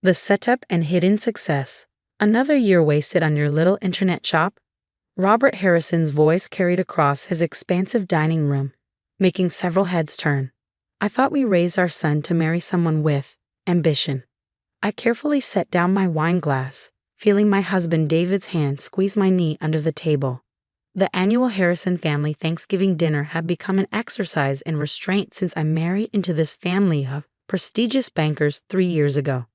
The setup and hidden success. Another year wasted on your little internet shop? Robert Harrison's voice carried across his expansive dining room, making several heads turn. I thought we raised our son to marry someone with ambition. I carefully set down my wine glass, feeling my husband David's hand squeeze my knee under the table. The annual Harrison family Thanksgiving dinner had become an exercise in restraint since I married into this family of prestigious bankers 3 years ago.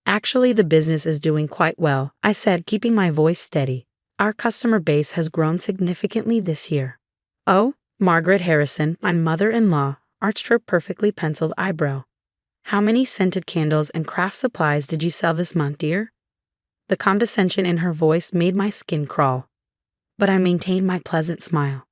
Actually, the business is doing quite well, I said, keeping my voice steady. Our customer base has grown significantly this year. Oh, Margaret Harrison, my mother-in-law, arched her perfectly penciled eyebrow. How many scented candles and craft supplies did you sell this month, dear? The condescension in her voice made my skin crawl. But I maintained my pleasant smile.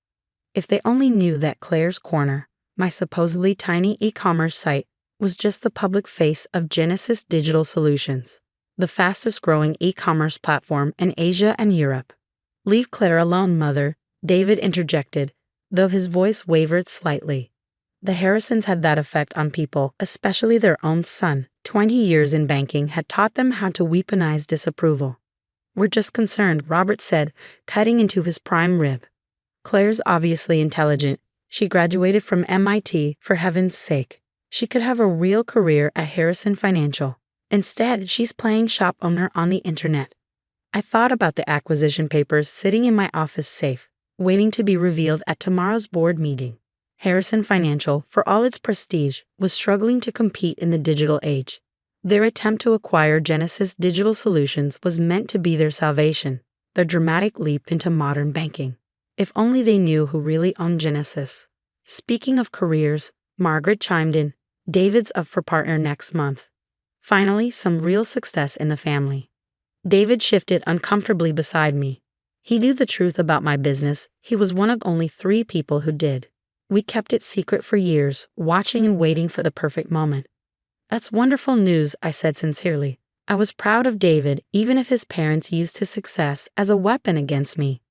If they only knew that Claire's Corner, my supposedly tiny e-commerce site, was just the public face of Genesis Digital Solutions, the fastest-growing e-commerce platform in Asia and Europe. Leave Claire alone, mother, David interjected, though his voice wavered slightly. The Harrisons had that effect on people, especially their own son. 20 years in banking had taught them how to weaponize disapproval. We're just concerned, Robert said, cutting into his prime rib. Claire's obviously intelligent. She graduated from MIT, for heaven's sake. She could have a real career at Harrison Financial. Instead, she's playing shop owner on the internet. I thought about the acquisition papers sitting in my office safe, waiting to be revealed at tomorrow's board meeting. Harrison Financial, for all its prestige, was struggling to compete in the digital age. Their attempt to acquire Genesis Digital Solutions was meant to be their salvation, their dramatic leap into modern banking. If only they knew who really owned Genesis. Speaking of careers, Margaret chimed in, David's up for partner next month. Finally, some real success in the family. David shifted uncomfortably beside me. He knew the truth about my business. He was one of only 3 people who did. We kept it secret for years, watching and waiting for the perfect moment. That's wonderful news, I said sincerely. I was proud of David, even if his parents used his success as a weapon against me.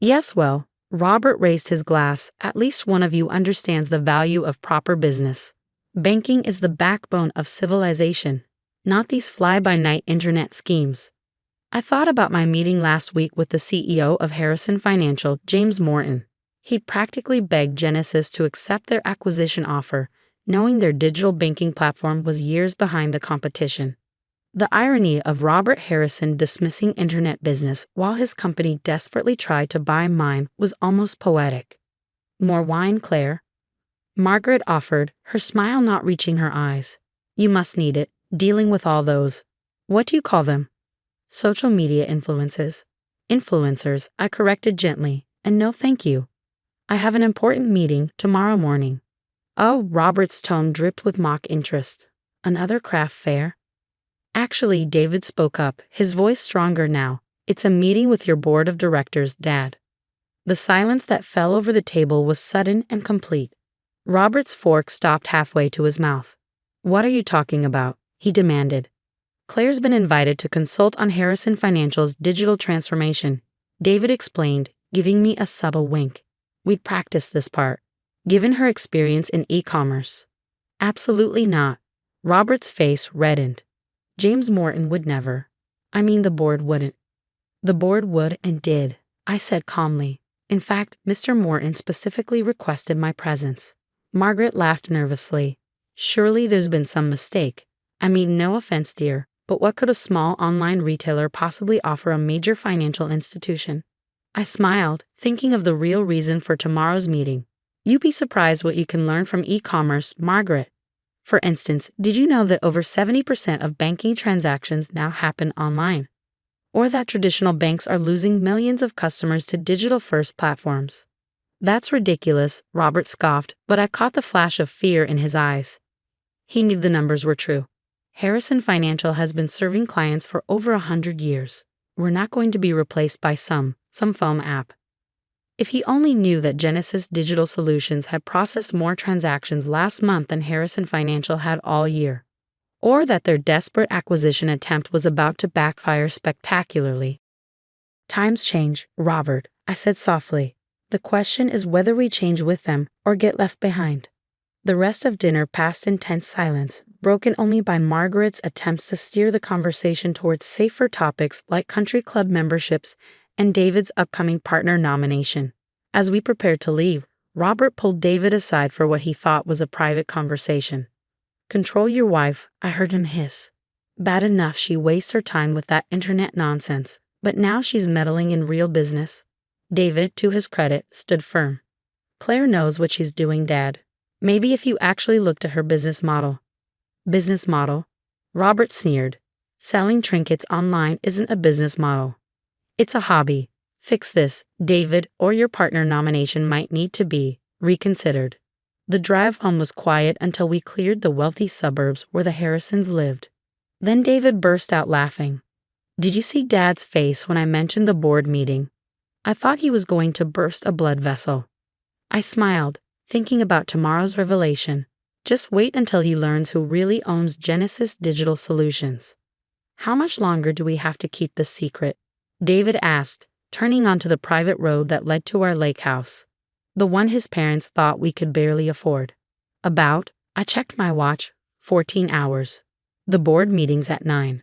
Yes, well, Robert raised his glass. At least one of you understands the value of proper business. Banking is the backbone of civilization, not these fly-by-night internet schemes. I thought about my meeting last week with the CEO of Harrison Financial, James Morton. He practically begged Genesis to accept their acquisition offer, knowing their digital banking platform was years behind the competition. The irony of Robert Harrison dismissing internet business while his company desperately tried to buy mine was almost poetic. More wine, Claire? Margaret offered, her smile not reaching her eyes. You must need it, dealing with all those. What do you call them? Social media influences. Influencers, I corrected gently, and no thank you. I have an important meeting tomorrow morning. Oh, Robert's tone dripped with mock interest. Another craft fair? Actually, David spoke up, his voice stronger now. It's a meeting with your board of directors, Dad. The silence that fell over the table was sudden and complete. Robert's fork stopped halfway to his mouth. What are you talking about? He demanded. Claire's been invited to consult on Harrison Financial's digital transformation, David explained, giving me a subtle wink. We'd practiced this part, given her experience in e-commerce. Absolutely not. Robert's face reddened. James Morton would never. I mean, the board wouldn't. The board would and did, I said calmly. In fact, Mr. Morton specifically requested my presence. Margaret laughed nervously. Surely there's been some mistake. I mean, no offense, dear, but what could a small online retailer possibly offer a major financial institution? I smiled, thinking of the real reason for tomorrow's meeting. You'd be surprised what you can learn from e-commerce, Margaret. For instance, did you know that over 70% of banking transactions now happen online? Or that traditional banks are losing millions of customers to digital-first platforms? That's ridiculous, Robert scoffed, but I caught the flash of fear in his eyes. He knew the numbers were true. Harrison Financial has been serving clients for over 100 years. We're not going to be replaced by some phone app. If he only knew that Genesis Digital Solutions had processed more transactions last month than Harrison Financial had all year, or that their desperate acquisition attempt was about to backfire spectacularly. Times change, Robert, I said softly. The question is whether we change with them or get left behind. The rest of dinner passed in tense silence, broken only by Margaret's attempts to steer the conversation towards safer topics like country club memberships and David's upcoming partner nomination. As we prepared to leave, Robert pulled David aside for what he thought was a private conversation. "Control your wife," I heard him hiss. "Bad enough she wastes her time with that internet nonsense, but now she's meddling in real business." David, to his credit, stood firm. "Claire knows what she's doing, Dad. Maybe if you actually looked at her business model." "Business model?" Robert sneered. "Selling trinkets online isn't a business model. It's a hobby. Fix this, David, or your partner nomination might need to be reconsidered." The drive home was quiet until we cleared the wealthy suburbs where the Harrisons lived. Then David burst out laughing. "Did you see Dad's face when I mentioned the board meeting? I thought he was going to burst a blood vessel." I smiled, thinking about tomorrow's revelation. Just wait until he learns who really owns Genesis Digital Solutions. "How much longer do we have to keep this secret?" David asked, turning onto the private road that led to our lake house, the one his parents thought we could barely afford. I checked my watch, 14 hours. The board meeting's at 9.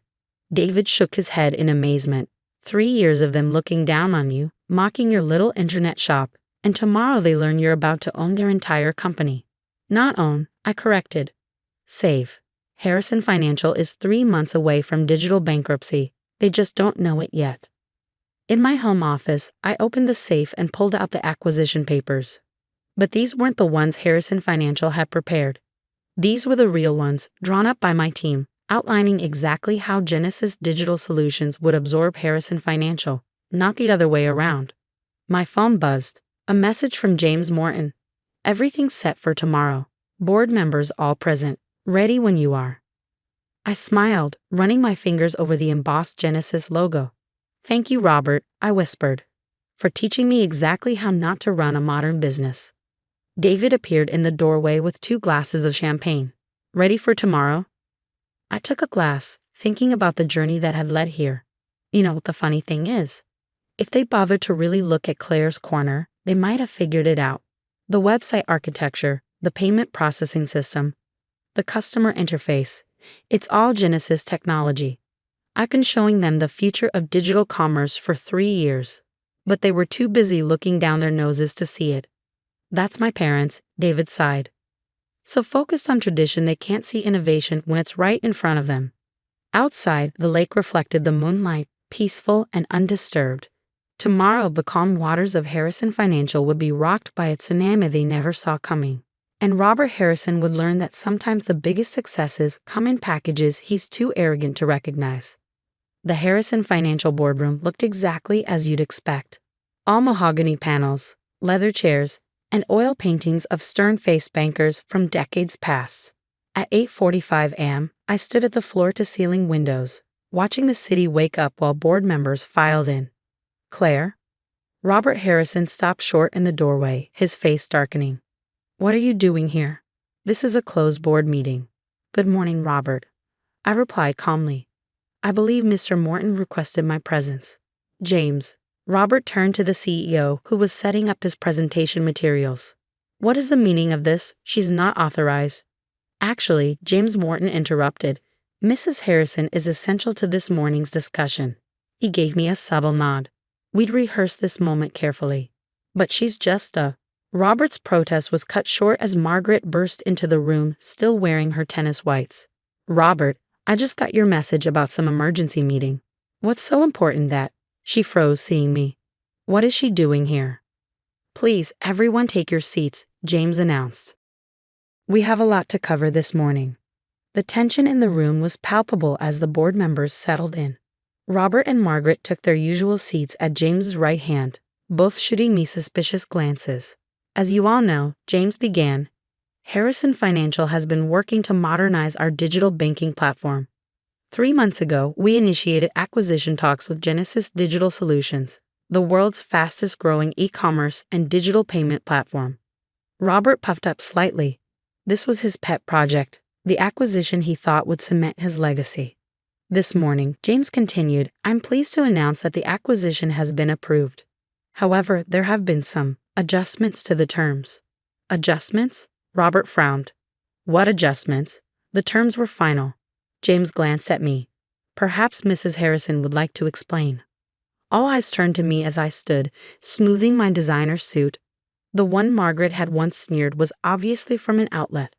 David shook his head in amazement. 3 years of them looking down on you, mocking your little internet shop, and tomorrow they learn you're about to own their entire company. Not own, I corrected. Save. Harrison Financial is 3 months away from digital bankruptcy. They just don't know it yet. In my home office, I opened the safe and pulled out the acquisition papers. But these weren't the ones Harrison Financial had prepared. These were the real ones, drawn up by my team, outlining exactly how Genesis Digital Solutions would absorb Harrison Financial, not the other way around. My phone buzzed. A message from James Morton. "Everything's set for tomorrow. Board members all present. Ready when you are." I smiled, running my fingers over the embossed Genesis logo. "Thank you, Robert," I whispered, "for teaching me exactly how not to run a modern business." David appeared in the doorway with 2 glasses of champagne. "Ready for tomorrow?" I took a glass, thinking about the journey that had led here. You know what the funny thing is? If they bothered to really look at Claire's corner, they might have figured it out. The website architecture, the payment processing system, the customer interface, it's all Genesis technology. I've been showing them the future of digital commerce for 3 years, but they were too busy looking down their noses to see it. That's my parents, David sighed. So focused on tradition they can't see innovation when it's right in front of them. Outside, the lake reflected the moonlight, peaceful and undisturbed. Tomorrow, the calm waters of Harrison Financial would be rocked by a tsunami they never saw coming. And Robert Harrison would learn that sometimes the biggest successes come in packages he's too arrogant to recognize. The Harrison Financial boardroom looked exactly as you'd expect. All mahogany panels, leather chairs, and oil paintings of stern-faced bankers from decades past. At 8:45 a.m., I stood at the floor-to-ceiling windows, watching the city wake up while board members filed in. "Claire?" Robert Harrison stopped short in the doorway, his face darkening. "What are you doing here? This is a closed board meeting." "Good morning, Robert," I replied calmly. "I believe Mr. Morton requested my presence." "James." Robert turned to the CEO, who was setting up his presentation materials. "What is the meaning of this? She's not authorized." Actually, James Morton interrupted. "Mrs. Harrison is essential to this morning's discussion." He gave me a subtle nod. We'd rehearsed this moment carefully. "But she's just a..." Robert's protest was cut short as Margaret burst into the room, still wearing her tennis whites. "Robert, I just got your message about some emergency meeting." "What's so important that..." She froze, seeing me. "What is she doing here?" "Please, everyone take your seats," James announced. "We have a lot to cover this morning." The tension in the room was palpable as the board members settled in. Robert and Margaret took their usual seats at James's right hand, both shooting me suspicious glances. "As you all know," James began, "Harrison Financial has been working to modernize our digital banking platform. 3 months ago, we initiated acquisition talks with Genesis Digital Solutions, the world's fastest-growing e-commerce and digital payment platform." Robert puffed up slightly. This was his pet project, the acquisition he thought would cement his legacy. "This morning," James continued, "I'm pleased to announce that the acquisition has been approved. However, there have been some adjustments to the terms." "Adjustments?" Robert frowned. "What adjustments?" The terms were final. James glanced at me. Perhaps Mrs. Harrison would like to explain. All eyes turned to me as I stood, smoothing my designer suit. The one Margaret had once sneered was obviously from an outlet.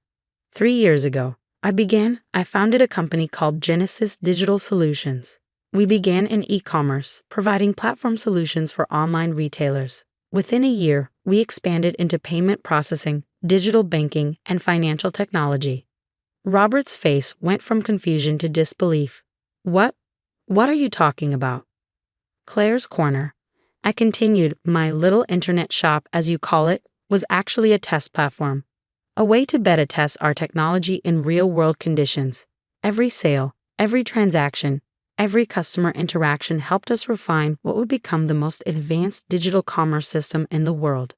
3 years ago, I founded a company called Genesis Digital Solutions. We began in e-commerce, providing platform solutions for online retailers. Within a year, we expanded into payment processing, digital banking, and financial technology. Robert's face went from confusion to disbelief. What? What are you talking about? Claire's Corner. I continued, my little internet shop, as you call it, was actually a test platform. A way to beta test our technology in real-world conditions. Every sale, every transaction, every customer interaction helped us refine what would become the most advanced digital commerce system in the world.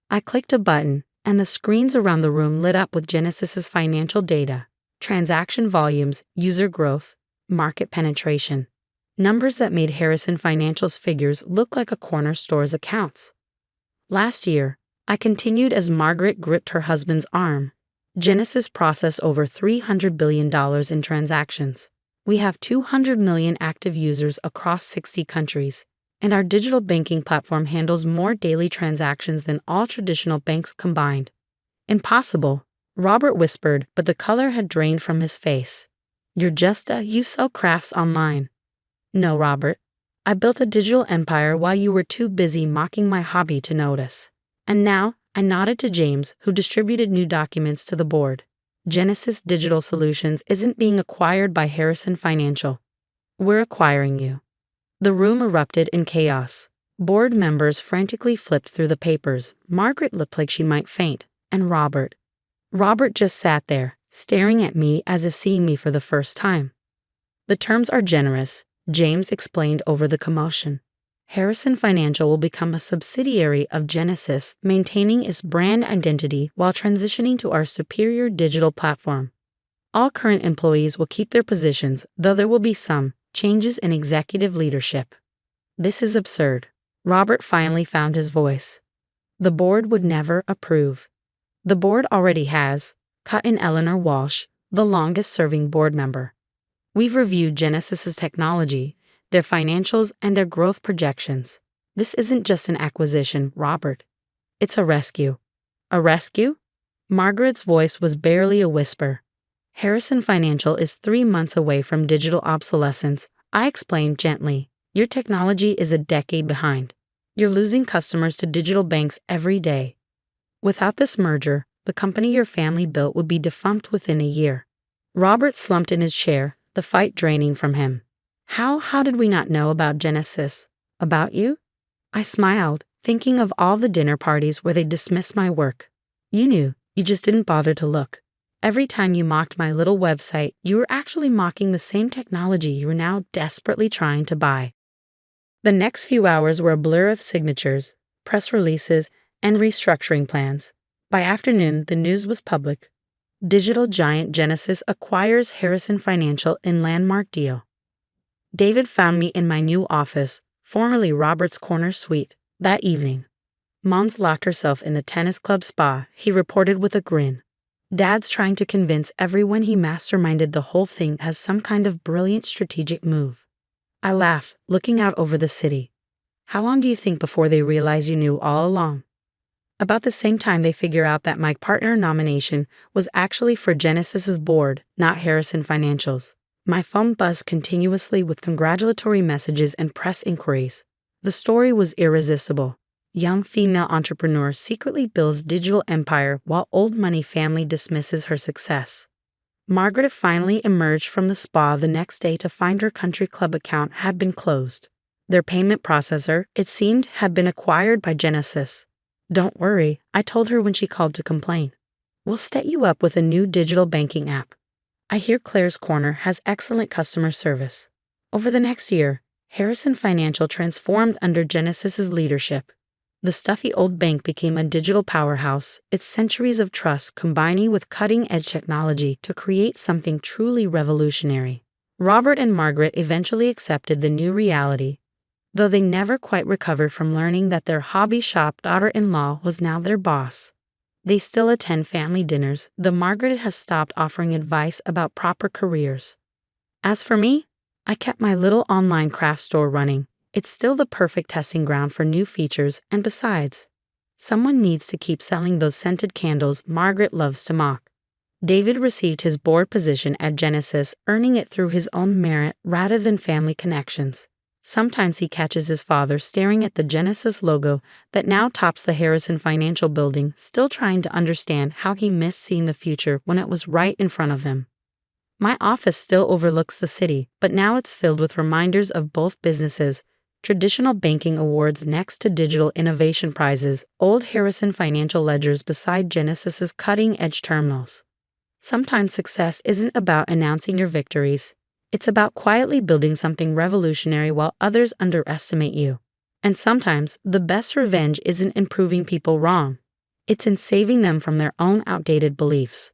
I clicked a button, and the screens around the room lit up with Genesis's financial data, transaction volumes, user growth, market penetration. Numbers that made Harrison Financial's figures look like a corner store's accounts. Last year, I continued as Margaret gripped her husband's arm. Genesis processed over $300 billion in transactions. We have 200 million active users across 60 countries, and our digital banking platform handles more daily transactions than all traditional banks combined. Impossible, Robert whispered, but the color had drained from his face. You sell crafts online. No, Robert. I built a digital empire while you were too busy mocking my hobby to notice. And now, I nodded to James, who distributed new documents to the board. Genesis Digital Solutions isn't being acquired by Harrison Financial. We're acquiring you. The room erupted in chaos. Board members frantically flipped through the papers. Margaret looked like she might faint, and Robert just sat there, staring at me as if seeing me for the first time. The terms are generous, James explained over the commotion. Harrison Financial will become a subsidiary of Genesis, maintaining its brand identity while transitioning to our superior digital platform. All current employees will keep their positions, though there will be some changes in executive leadership. This is absurd. Robert finally found his voice. The board would never approve. The board already has, cut in Eleanor Walsh, the longest-serving board member. We've reviewed Genesis's technology, their financials, and their growth projections. This isn't just an acquisition, Robert. It's a rescue. A rescue? Margaret's voice was barely a whisper. Harrison Financial is 3 months away from digital obsolescence. I explained gently. Your technology is a decade behind. You're losing customers to digital banks every day. Without this merger, the company your family built would be defunct within a year. Robert slumped in his chair, the fight draining from him. How did we not know about Genesis? About you? I smiled, thinking of all the dinner parties where they dismissed my work. You knew, you just didn't bother to look. Every time you mocked my little website, you were actually mocking the same technology you were now desperately trying to buy. The next few hours were a blur of signatures, press releases, and restructuring plans. By afternoon, the news was public. Digital giant Genesis acquires Harrison Financial in landmark deal. David found me in my new office, formerly Robert's Corner suite, that evening. Mom's locked herself in the tennis club spa, he reported with a grin. Dad's trying to convince everyone he masterminded the whole thing as some kind of brilliant strategic move. I laughed, looking out over the city. How long do you think before they realize you knew all along? About the same time they figure out that my partner nomination was actually for Genesis's board, not Harrison Financial's. My phone buzzed continuously with congratulatory messages and press inquiries. The story was irresistible. Young female entrepreneur secretly builds digital empire while old money family dismisses her success. Margaret finally emerged from the spa the next day to find her country club account had been closed. Their payment processor, it seemed, had been acquired by Genesis. Don't worry, I told her when she called to complain. We'll set you up with a new digital banking app. I hear Claire's Corner has excellent customer service. Over the next year, Harrison Financial transformed under Genesis's leadership. The stuffy old bank became a digital powerhouse, its centuries of trust combining with cutting-edge technology to create something truly revolutionary. Robert and Margaret eventually accepted the new reality, though they never quite recovered from learning that their hobby shop daughter-in-law was now their boss. They still attend family dinners, though Margaret has stopped offering advice about proper careers. As for me, I kept my little online craft store running. It's still the perfect testing ground for new features, and besides, someone needs to keep selling those scented candles Margaret loves to mock. David received his board position at Genesis, earning it through his own merit rather than family connections. Sometimes he catches his father staring at the Genesis logo that now tops the Harrison Financial Building, still trying to understand how he missed seeing the future when it was right in front of him. My office still overlooks the city, but now it's filled with reminders of both businesses, traditional banking awards next to digital innovation prizes, old Harrison financial ledgers beside Genesis's cutting-edge terminals. Sometimes success isn't about announcing your victories. It's about quietly building something revolutionary while others underestimate you. And sometimes the best revenge isn't in proving people wrong. It's in saving them from their own outdated beliefs.